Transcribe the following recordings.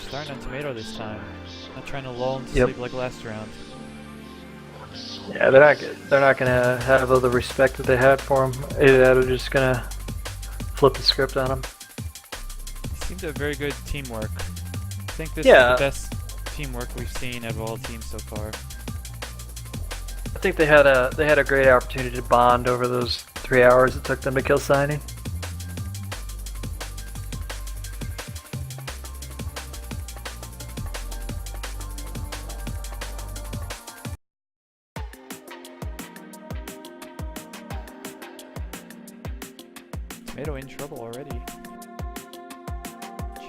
Starting on Tomato this time. Not trying to lull him to Yep. sleep like last round. Yeah, they're not gonna have all the respect that they had for him. Either that or just gonna flip the script on him. Seemed to have very good teamwork. I think this Yeah. is the best teamwork we've seen out of all teams so far. I think they had a great opportunity to bond over those 3 hours it took them to kill Signy. Tomato in trouble already.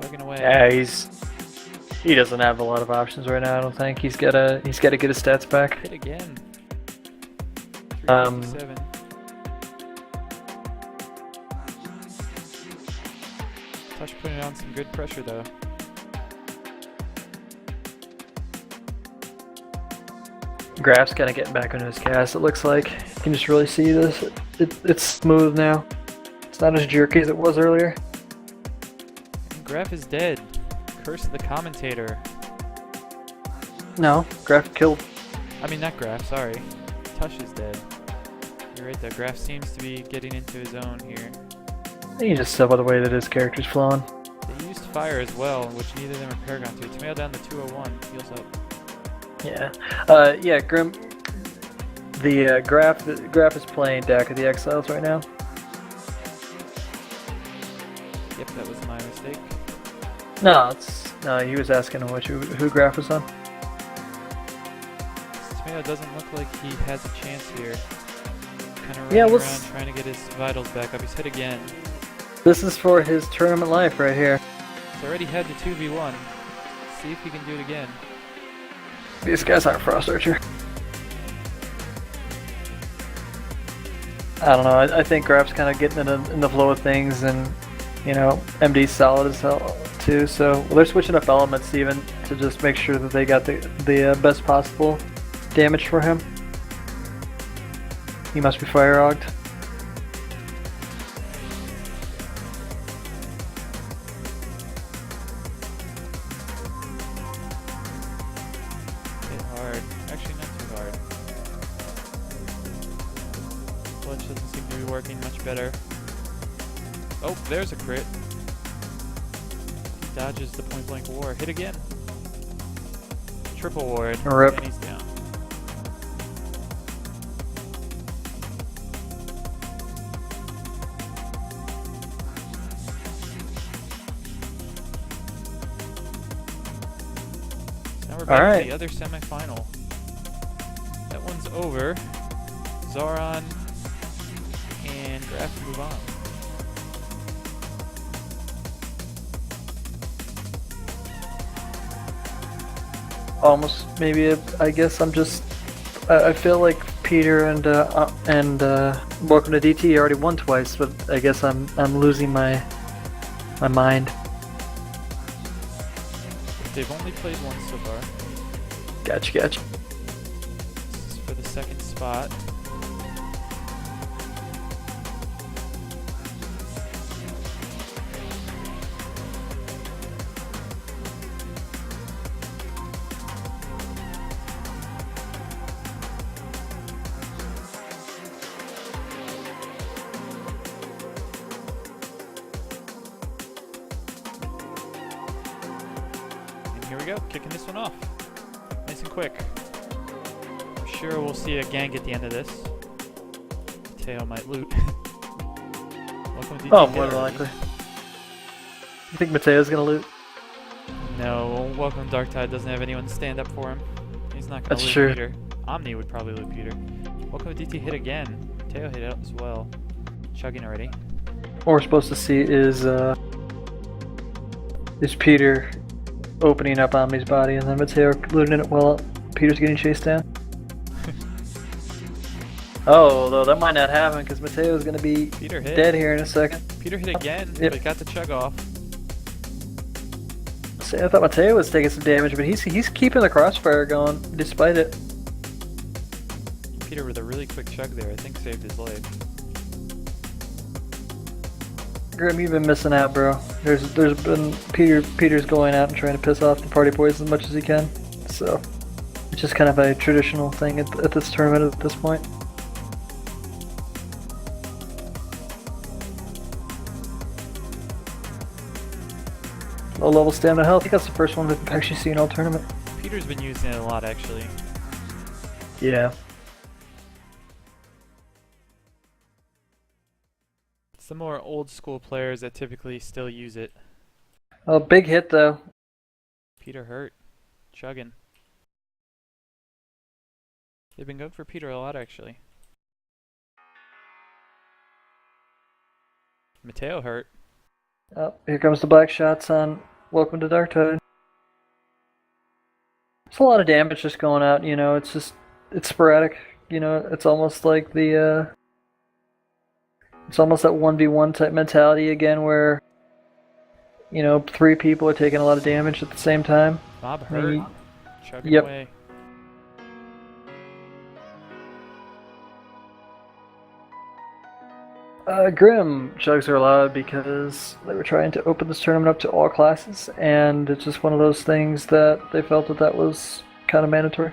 Chugging away. Yeah, he doesn't have a lot of options right now. I don't think he's gotta get his stats back. Hit again. Um, 357. Touch putting on some good pressure though. Graf's kind of getting back into his cast. It looks like you can just really see this. It's smooth now. It's not as jerky as it was earlier. And Graf is dead. Curse of the commentator. No, Graf killed. I mean, not Graf, sorry. Tush is dead. You're right though, Graf seems to be getting into his own here. You can just tell by the way that his character's flowing. They used fire as well, which neither of them are Paragon to. Tomato down to 201, heals up. Yeah. Yeah, Grim. The Graf is playing Dak of the Exiles right now. Yep, that was my mistake. No, he was asking who Graf was on. Tomato doesn't look like he has a chance here. Kind of Yeah, running let's- around trying to get his vitals back up. He's hit again. This is for his tournament life right here. He's already had the 2v1. See if he can do it again. These guys aren't Frost Archer. I don't know. I think Graf's kind of getting in the flow of things, and you know, MD's solid as hell too. So they're switching up elements even to just make sure that they got the best possible damage for him. He must be fire ogged. Hit hard. Actually, not too hard. Clutch doesn't seem to be working much better. Oh, there's a crit. He dodges the point blank war. Hit again. Triple ward. Rip. And he's down. Now we're back to Alright. the other semifinal. That one's over. Zoran and Graf move on. Almost maybe. I guess I'm just. I feel like Peter and Welcome to DT already won twice, but I guess I'm losing my mind. They've only played once so far. Gotcha. This is for the second spot. And here we go, kicking this one off. Nice and quick. I'm sure we'll see a gank at the end of this. Teo might loot. Welcome to DT. Oh, more than likely. You think Mateo's gonna loot? No, Welcome Dark Tide doesn't have anyone to stand up for him. He's not gonna That's loot true. Peter. Omni would probably loot Peter. Welcome to DT hit again. Teo hit out as well. Chugging already. What we're supposed to see is Peter opening up Omni's body and then Mateo looting it while Peter's getting chased down. Oh, though that might not happen because Mateo's gonna be Peter hit. dead here in a second. Peter hit again, Yep. but got the chug off. See, I thought Mateo was taking some damage, but he's keeping the crossfire going despite it. Peter with a really quick chug there, I think saved his life. Grim, you've been missing out, bro. There's been Peter's going out and trying to piss off the party boys as much as he can. So it's just kind of a traditional thing at this tournament at this point. Low level stamina health. I think that's the first one we've actually seen all tournament. Peter's been using it a lot, actually. Yeah. It's the more old school players that typically still use it. Oh, big hit though. Peter hurt. Chugging. They've been going for Peter a lot, actually. Mateo hurt. Oh, here comes the black shots on Welcome to Darktide. It's a lot of damage just going out, you know, it's sporadic, you know, it's almost like it's almost that 1v1 type mentality again where, you know, 3 people are taking a lot of damage at the same time. Bob hurt. Chugging Yep. away. Grim chugs are allowed because they were trying to open this tournament up to all classes, and it's just one of those things that they felt that was kind of mandatory.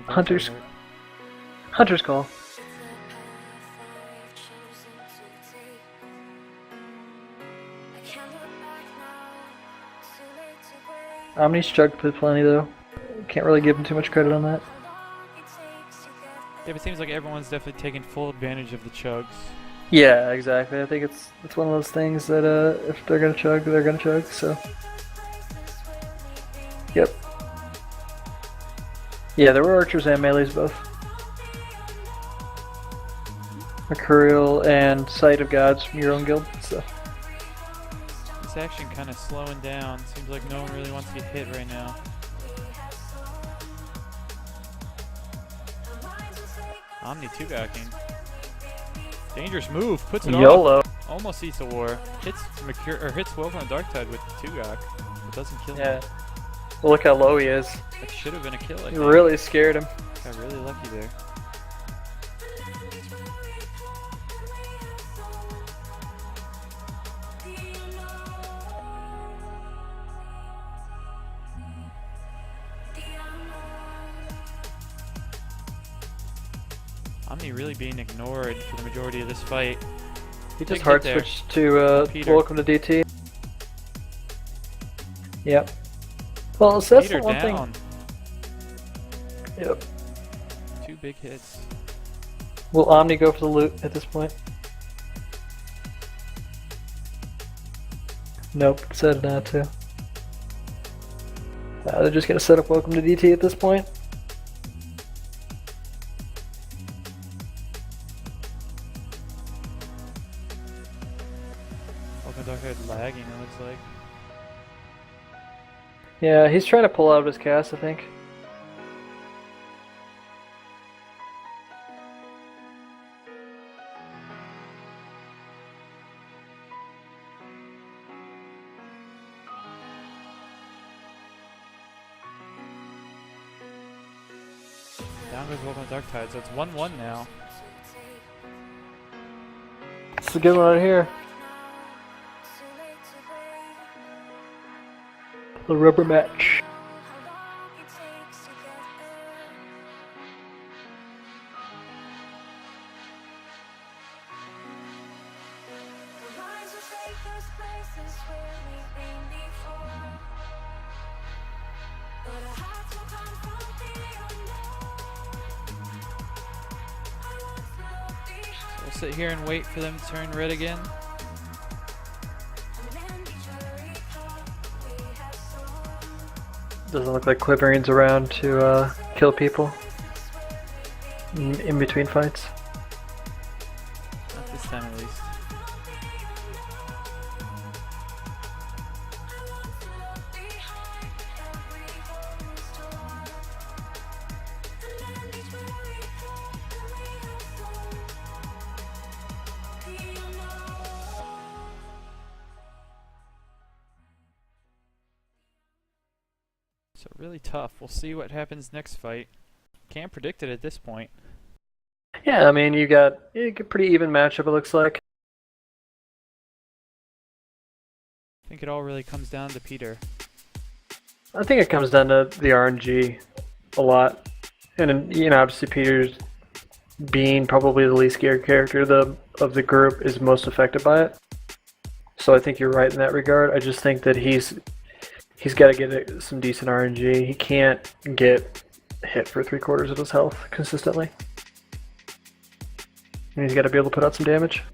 Hunter's call. Omni's chugged plenty though. Can't really give him too much credit on that. Yeah, but it seems like everyone's definitely taking full advantage of the chugs. Yeah, exactly. I think it's one of those things that if they're gonna chug, they're gonna chug. So, yep. Yeah, there were archers and melees both. Mercurial and Sight of Gods from your own guild. So. This action kind of slowing down. Seems like no one really wants to get hit right now. Omni 2-backing. Dangerous move, puts it YOLO. off. Almost eats a war. Hits hits Welcome to Darktide with the 2-gok. It doesn't kill him. Well, look how low he is. That should have been a kill, I He think. really scared him. Got really lucky there. Omni really being ignored for the majority of this fight. He Big just hit hard there. switched to Peter. Welcome to DT. Yep. Well, so that's Peter the one down. thing. Yep. 2 big hits. Will Omni go for the loot at this point? Nope, said not to. They're just gonna set up Welcome to DT at this point. Welcome to Darktide lagging, it looks like. Yeah, he's trying to pull out of his cast, I think. Down goes Welcome to Darktide, so it's 1-1 now. It's a good one right here. The rubber match. So we'll sit here and wait for them to turn red again. Doesn't look like Quivering's around to kill people in between fights. Not this time at least. So really tough. We'll see what happens next fight. Can't predict it at this point. Yeah, I mean, you got a pretty even matchup, it looks like. think it all really comes down to Peter. I think it comes down to the RNG a lot. And, you know, obviously Peter's being probably the least geared character of the group is most affected by it. So I think you're right in that regard. I just think that he's got to get some decent RNG. He can't get hit for 3/4 of his health consistently. And he's got to be able to put out some damage.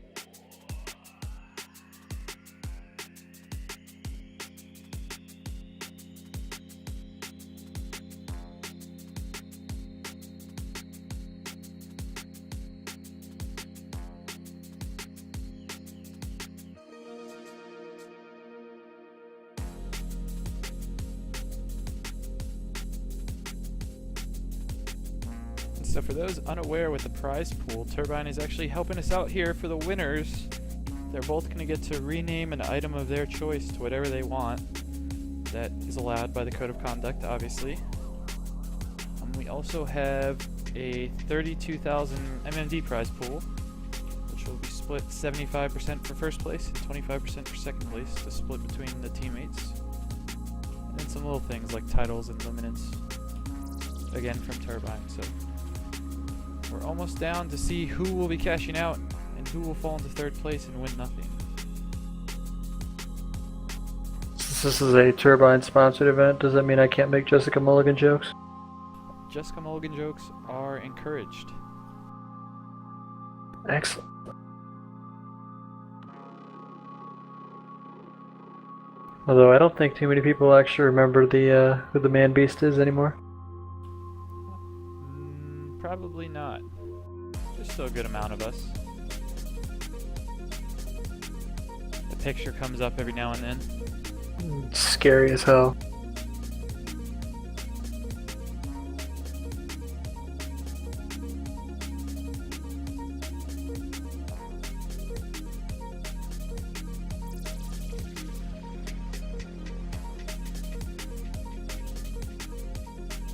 So for those unaware with the prize pool, Turbine is actually helping us out here for the winners. They're both going to get to rename an item of their choice to whatever they want. That is allowed by the Code of Conduct, obviously. We also have a 32,000 MMD prize pool, which will be split 75% for first place and 25% for second place to split between the teammates. And then some little things like titles and luminance, again from Turbine. So we're almost down to see who will be cashing out and who will fall into third place and win nothing. Since this is a Turbine sponsored event, does that mean I can't make Jessica Mulligan jokes? Jessica Mulligan jokes are encouraged. Excellent. Although I don't think too many people actually remember who the Man Beast is anymore. Probably not. There's still a good amount of us. The picture comes up every now and then. It's scary as hell.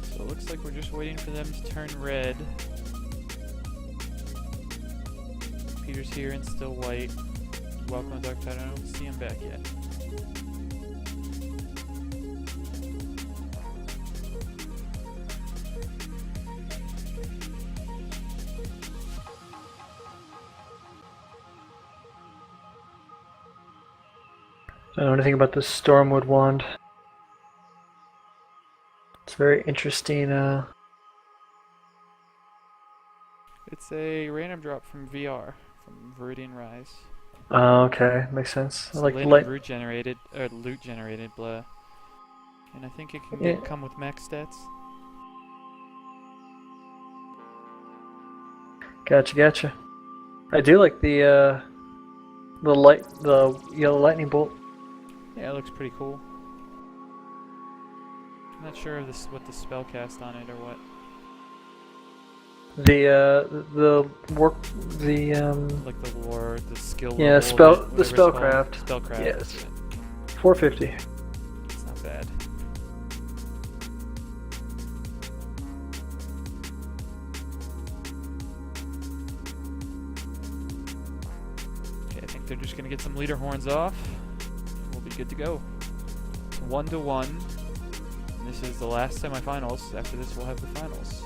So it looks like we're just waiting for them to turn red. Peter's here and still white. Welcome to Dark Tide. I don't see him back yet. I don't know anything about the Stormwood wand. It's very interesting. It's a random drop from VR, from Viridian Rise. Oh, okay, makes sense. It's Like loot generated, blah. And I think it can Yeah. come with max stats. Gotcha. I do like the yellow lightning bolt. Yeah, it looks pretty cool. I'm not sure of what the spell cast on it or what. Like Like the lore, the skill yeah, level, the spellcraft. Spellcraft. Yes. Yeah, 450. it's not bad. Okay, I think they're just gonna get some leader horns off. We'll be good to go. It's 1-1. And this is the last semifinals. After this, we'll have the finals.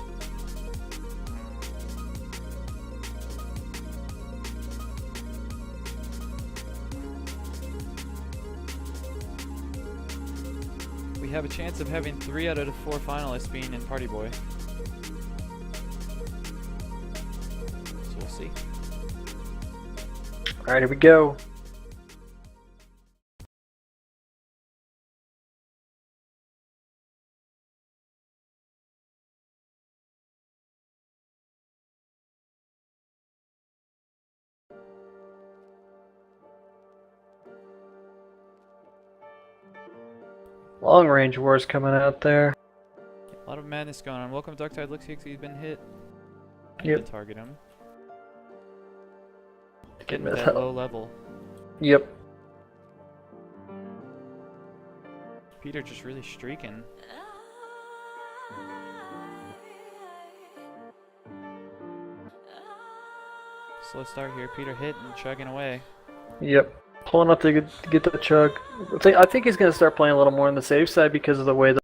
We have a chance of having 3 out of the 4 finalists being in Party Boy. So we'll see. Alright, here we go. Long range wars coming out there. A lot of madness going on. Welcome to Dark Tide. Looks like he's been hit. I Yep. need to target him. Getting With that that low level. Yep. Peter just really streaking. Slow start here. Peter hit and chugging away. Yep. pulling up to get the chug. I think he's gonna start playing a little more on the safe side because of the way